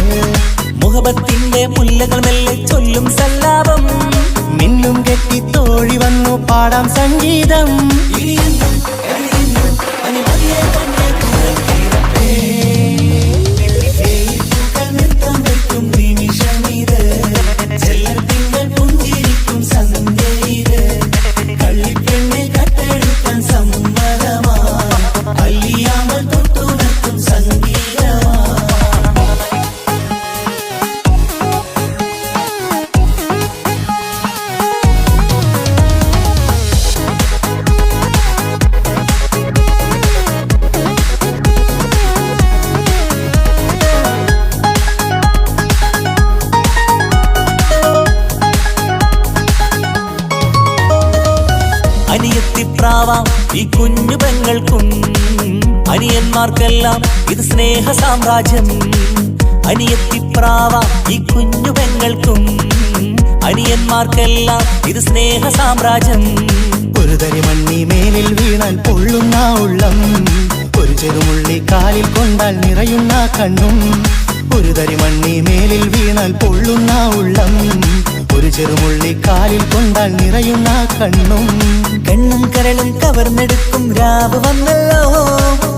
Speaker 2: മുഹബത്തിന്റെ മുല്ലകൾ മെല്ലെ ചൊല്ലും സല്ലാപം
Speaker 3: മിന്നും കെട്ടി തോഴി വന്നു പാടാം സംഗീതം
Speaker 6: നൃത്തം വെക്കും നിമിഷമിത് ചെല്ലത്തിങ്കൾ പുഞ്ചിരിക്കും സന്ധ്യ ഇത് കള്ളിപ്പെണ്ണെ കട്ടെടുക്കാൻ സമ്മതമായി അല്ലിയാമ്പൽ തൊട്ടുണർത്തും
Speaker 2: ഈ കുഞ്ഞു പെങ്ങൾക്കും അനിയന്മാർക്കെല്ലാം ഇത് സ്നേഹ സാമ്രാജ്യം. അനിയത്തിപ്രാവ ഈ കുഞ്ഞു പെങ്ങൾക്കും അനിയന്മാർക്കെല്ലാം ഇത് സ്നേഹ സാമ്രാജ്യം.
Speaker 3: ഒരു തരി മണ്ണി മേലിൽ വീണാൽ പൊള്ളുന്ന ഉള്ളം, ഒരു ചെറുമുള്ളി കാലിൽ കൊണ്ടാൽ നിറയുന്ന കണ്ണും. ഒരു തരി മണ്ണി മേലിൽ വീണാൽ പൊള്ളുന്ന ഉള്ളം, ഒരു ചെറുമുള്ളി കാലിൽ കൊണ്ടാൽ നിറയുന്ന കണ്ണും.
Speaker 2: കണ്ണും കരളും കവർന്നെടുക്കും രാവ് വന്നല്ലോ,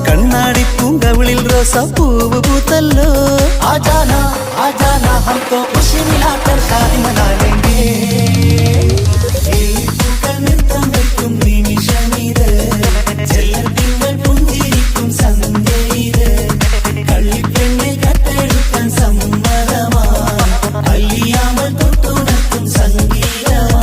Speaker 3: കണ്ണാടി പൂങ്കവിളിൽ റോസാപ്പൂവ് പൂത്തല്ലോ.
Speaker 2: ആജാനാ ആജാനാ ഹംകോ ഖുശി മിലാകർ ഷാദി മനാ ലേംഗേ.
Speaker 6: പൂക്കൾ നൃത്തം വയ്ക്കും നിമിഷമിത്, ചെല്ലത്തിങ്കൾ പുഞ്ചിരിക്കും സന്ധ്യ ഇത്. കള്ളിപ്പെണ്ണെ കട്ടെടുക്കാൻ സമ്മതമാ, അല്ലിയാമൽ തൊട്ടുണർത്തും സംഗീതമാ.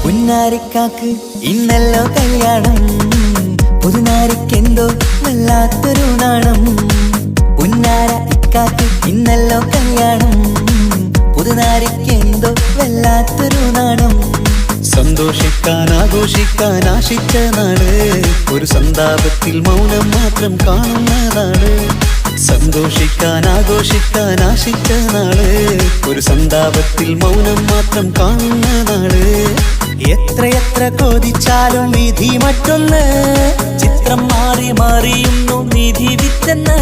Speaker 2: പുന്നാരിക്കാക്ക് ഇന്നല്ലോ കല്യാണം, പുതുനാരിക്കെന്തോ വല്ലാത്തൊരു നാണം. പുന്നാര ഇക്കാക്ക് ഇന്നല്ലോ കല്യാണം, പുതുനാരിക്കെന്തോ വല്ലാത്തൊരു നാണം.
Speaker 4: സന്തോഷിക്കാൻ ആഘോഷിക്കാൻ ആശിച്ച നാട്, ഒരു സന്താപത്തിൽ മൗനം മാത്രം കാണുന്നതാണ്. സന്തോഷിക്കാൻ ആഘോഷിക്കാൻ ആശിച്ച നാട്, ഒരു സന്താപത്തിൽ മൗനം മാത്രം കാണുന്നതാണ്.
Speaker 3: എത്രയെത്ര കൊതിച്ചാലും വിധി മറ്റൊന്ന്,
Speaker 2: ചിത്രം മാറി മാറിയുന്നു നിധി വിറ്റെന്ന്.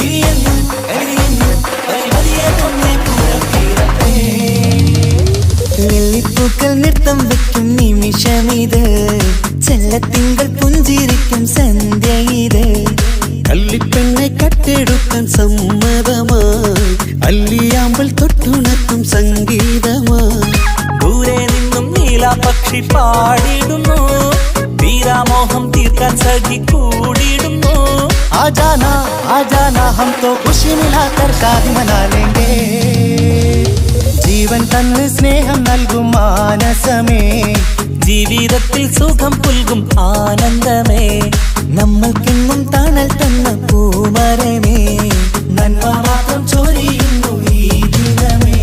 Speaker 6: ഇനിയെന്നും കഴിയുന്നു പരിമതിയെ പൊന്നെ പുറത്തിറപ്പേ.
Speaker 2: വെള്ളിപ്പൂക്കൾ നൃത്തം വെക്കും നിമിഷമിത്, ചെല്ലത്തിങ്കൾ പുഞ്ചിരിക്കും സന്ധ്യ ഇത്.
Speaker 4: കള്ളിപ്പെണ്ണെ കട്ടെടുക്കാൻ സമ്മതമായി, അല്ലിയാമ്പൽ തൊട്ടുണർത്തും സംഗീതമായി.
Speaker 2: ദൂരെ നിന്നും നീലാപക്ഷി പാടിടുന്നു, വീരാമോഹം തീർക്കാൻ സഖി കൂടിയിടുന്നു.
Speaker 3: ആജാനാ ആജാനാ ഹം തോ ഖുശി മിലാകർ ഷാദി മനാ ലേംഗേ. ജീവൻ തന്ന് സ്നേഹം നൽകും മാനസമേ,
Speaker 2: ജീവിതത്തിൽ സുഖം പുൽകും ആനന്ദമേ. നമ്മൾക്കെന്നും തണൽ തന്ന പൂമരമേ,
Speaker 6: നന്മ മാത്രം ചൊരിയുന്നു ഈ ദിനമേ.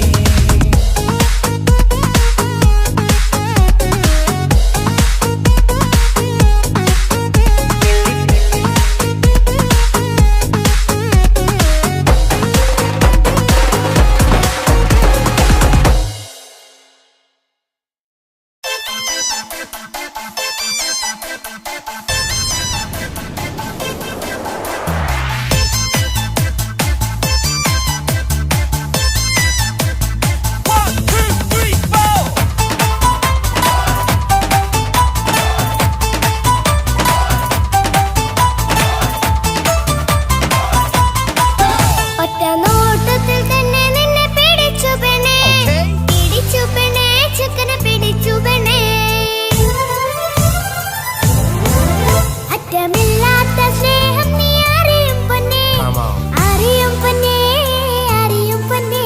Speaker 1: ഒറ്റ നോട്ടത്തിൽ തന്നെ നിന്നെ പിടിച്ചു പെണ്ണേ, പിടിച്ചു പെണ്ണേ, ചെക്കനെ പിടിച്ചു പെണ്ണേ. അറ്റമില്ലാത്ത സ്നേഹം നീ അറിയും പൊന്നേ, അറിയും പൊന്നേ, അറിയും പൊന്നേ.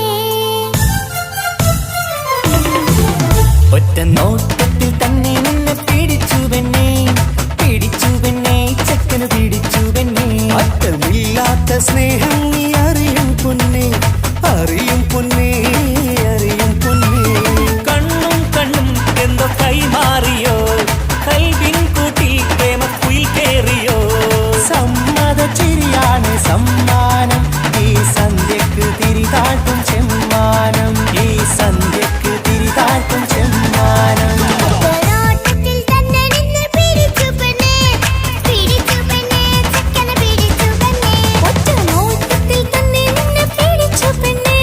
Speaker 2: ഒറ്റ നോട്ടത്തിൽ തന്നെ നിന്നെ പിടിച്ചു പെണ്ണേ, പിടിച്ചു പെണ്ണേ, ചെക്കന് പിടിച്ചു പെണ്ണേ.
Speaker 3: അറ്റമില്ലാത്ത സ്നേഹം നീ അറിയും പൊന്നേ, അറിയും പൊന്നേ, അറിയും പൊന്നേ.
Speaker 2: കണ്ണും കണ്ണും എന്തോ കൈമാറിയോ, കൽവിൻ കൂട്ടി പ്രേമക്കുയിൽ കേറിയോ.
Speaker 3: സമ്മത ചിരിയാണ് സമ്മാനം, ഈ സന്ധ്യക്ക് തിരിതാട്ടും ചെമ്മാനം, ഈ സന്ധ്യക്ക് തിരിതാട്ടും ചെമ്മാനം.
Speaker 1: ഒറ്റ നോട്ടത്തിൽ തന്നെ നിന്നെ പിടിച്ചു പെണ്ണേ, പിടിച്ചു പെണ്ണേ, ചെക്കനെ പിടിച്ചു പെണ്ണേ. ഒറ്റ നോട്ടത്തിൽ തന്നെ നിന്നെ പിടിച്ചു പെണ്ണേ,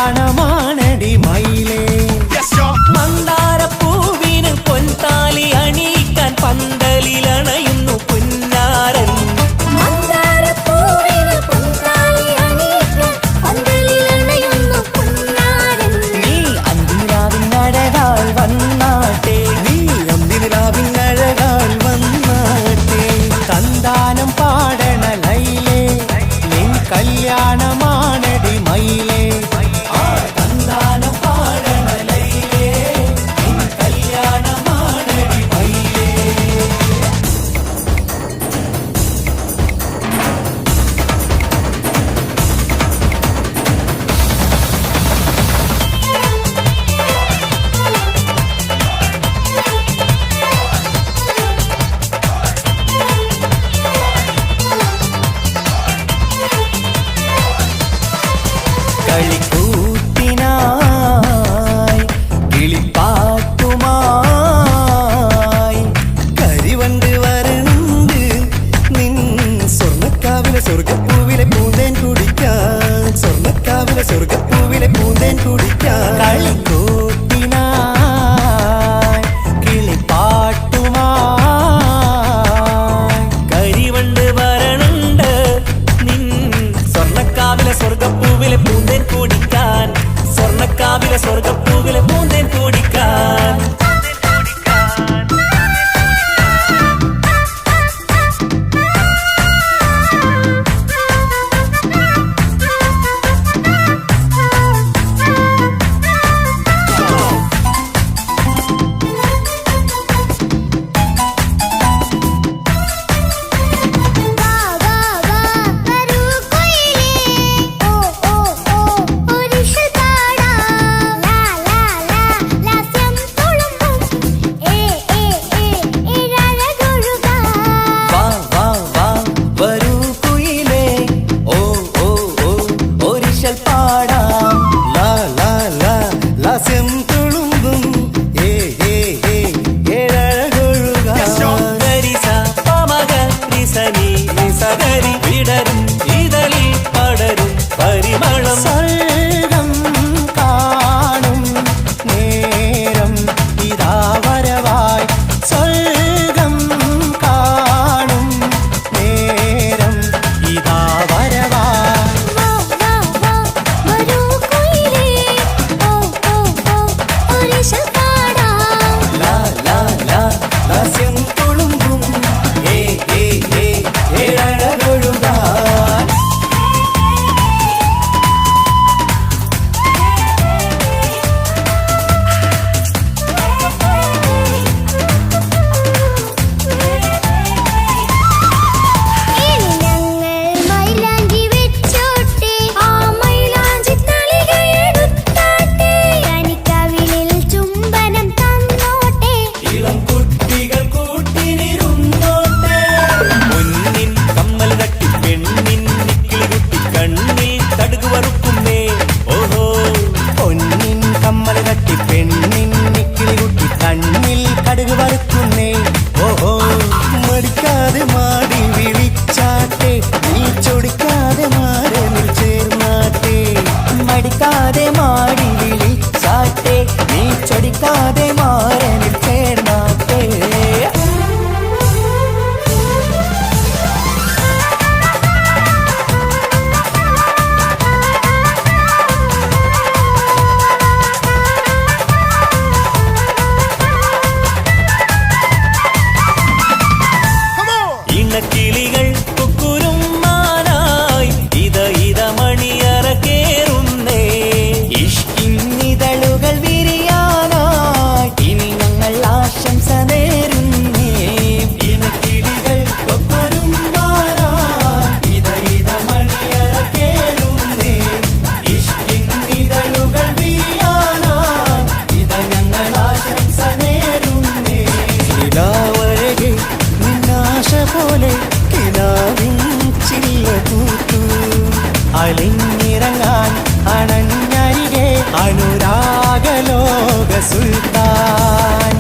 Speaker 3: കല്യാണമാണടി മയിലേ.
Speaker 2: മന്ദാരപ്പൂവിന് പൊൻതാലി അണിയിക്കാൻ പന്തലിലണയുന്നു പുന്നാരൻ.
Speaker 1: മന്ദാരപ്പൂവിന് പൊൻതാലി അണിയിക്കാൻ പന്തലിലണയുന്നു പുന്നാരൻ.
Speaker 2: നീ അന്തിരാവിനഴകാൽ വന്നാട്ടെ,
Speaker 3: നീ അന്തിനിലാവിനഴകാൽ വന്നാട്ടെ. തന്താനം പാടണ ലൈലേ, നിൻ കല്യാണമാണടി മയിലേ.
Speaker 6: തന്താനം പാടണ ലൈലേ, നിൻ കല്യാണമാണടി മയിലേ.
Speaker 2: കളിക്കൂത്തിനായി കിളിപ്പാട്ടുമായി
Speaker 3: കരിവണ്ട് വരണ്ട് നിൻ സ്വർണ്ണക്കാവിലെ സ്വർഗപ്പൂവിലെ പൂന്തേൻ കുടിക്കാൻ, സ്വർണ്ണക്കാവിലെ സ്വർഗപ്പൂവിലെ പൂന്തേൻ കുടിക്കാൻ.
Speaker 2: കളിക്കൂത്തിനായി കിളിപ്പാട്ടുമായി കരിവണ്ട് വരണുണ്ട് നിൻ സ്വർണ്ണക്കാവിലെ സ്വർഗപ്പൂവിലെ പൂന്തേൻ കുടിക്കാൻ, സ്വർണ്ണക്കാവിലെ സ്വർഗപ്പൂവിലെ പൂന്തേൻ കുടിക്കാൻ.
Speaker 1: വാ വാ വാ വരൂ കുയിലേ, ഓ ഓ ഓ ഒരിഷൽ പാടാം. ലാ ലാ ലാ ലാസ്യം തുളുമ്പും ഏ ഏ ഏ ഏഴഴകൊഴുകാം.
Speaker 2: വാ വാ വാ വരൂ കുയിലേ, ഓ ഓ ഓ ഒരിശൽ പാടാം.
Speaker 3: ലാ ലാ ലാ ലാസ്യം തുളുമ്പും ഏ ഏ ഏ ഏഴഴകൊഴുകാൻ.
Speaker 2: ഗരിസ പമഗ റിസനി നിസഗരി വിടരും ഇതളിൽ പടരും പരിമളം.
Speaker 3: സ്വർഗം കാണും നേരം ഇതാ വരവായി, സ്വർഗം കാണും നേരം ഇതാ വരവായി.
Speaker 1: വാ വാ വാ വരൂ കുയിലേ, ഓ ഓ ഓ ഒരിഷൽ പാടാം.
Speaker 2: ലാ ലാ ലാ
Speaker 3: ലാസ്യം തുളുമ്പും ഏ ഏ ഏ ഏഴഴകൊഴുകാൻ.
Speaker 1: ഇനി ഞങ്ങൾ മൈലാഞ്ചി വെച്ചോട്ടെ, ആ മൈലാഞ്ചി തളിക എടുത്താട്ടെ. കനിക്കവിളിൽ ചുംബനം തന്നോട്ടെ.
Speaker 6: ഇളം കുട്ടികൾ കൂട്ടിനിരുന്നോട്ടെ.
Speaker 2: പൊന്നിൻ കമ്മൽ തട്ടി പെണ്ണിൻ നിക്കിളി കുട്ടി കണ്ണിൽ തടുകു വറുക്കുന്നേ. ഓഹോ
Speaker 3: പൊന്നിൻ കമ്മൽ തട്ടി പെണ്ണിൻ നിക്കിളി കുട്ടി കണ്ണിൽ കടുക് വറുക്കുന്നേ. ഓഹോ മടിക്കാതെ മാടി വിളിച്ചാട്ടെ, നീ ചൊടിക്കാതെ മാരനിൽ ചേർന്നാട്ടെ.
Speaker 2: മടിക്കാതെ മാടി വിളിച്ചാട്ടെ, നീ ചൊടിക്കാതെ മാറനിൽ ചേർന്നാട്ടെ. ഇണക്കിളികൾ കുക്കുരും മാനായി ഇത ഇത മണിയറ കേറുന്നേ. ഇഷ്കിന്നിതളുകൾ വിരിയാനായി ഇനി ഞങ്ങൾ ആശംസ നേരുന്നേ.
Speaker 3: ഇണക്കിളികൾ കൊക്കൊരും മാറായി ഇത ഇത മണിയറ കേളുന്നേ. ഇഷ്കിന്നിതളുകൾ വീഴാനായി ഇത ഞങ്ങൾ ആശംസ നേരുന്നേ. നിലാവഴകെ നിന്നാശ പോലെ കിനാവിൻ ചില്ല കൂത്തു. അലിഞ്ഞിറങ്ങാൻ അണഞ്ഞരികെ അനുരാഗലോക സുൽത്താൻ.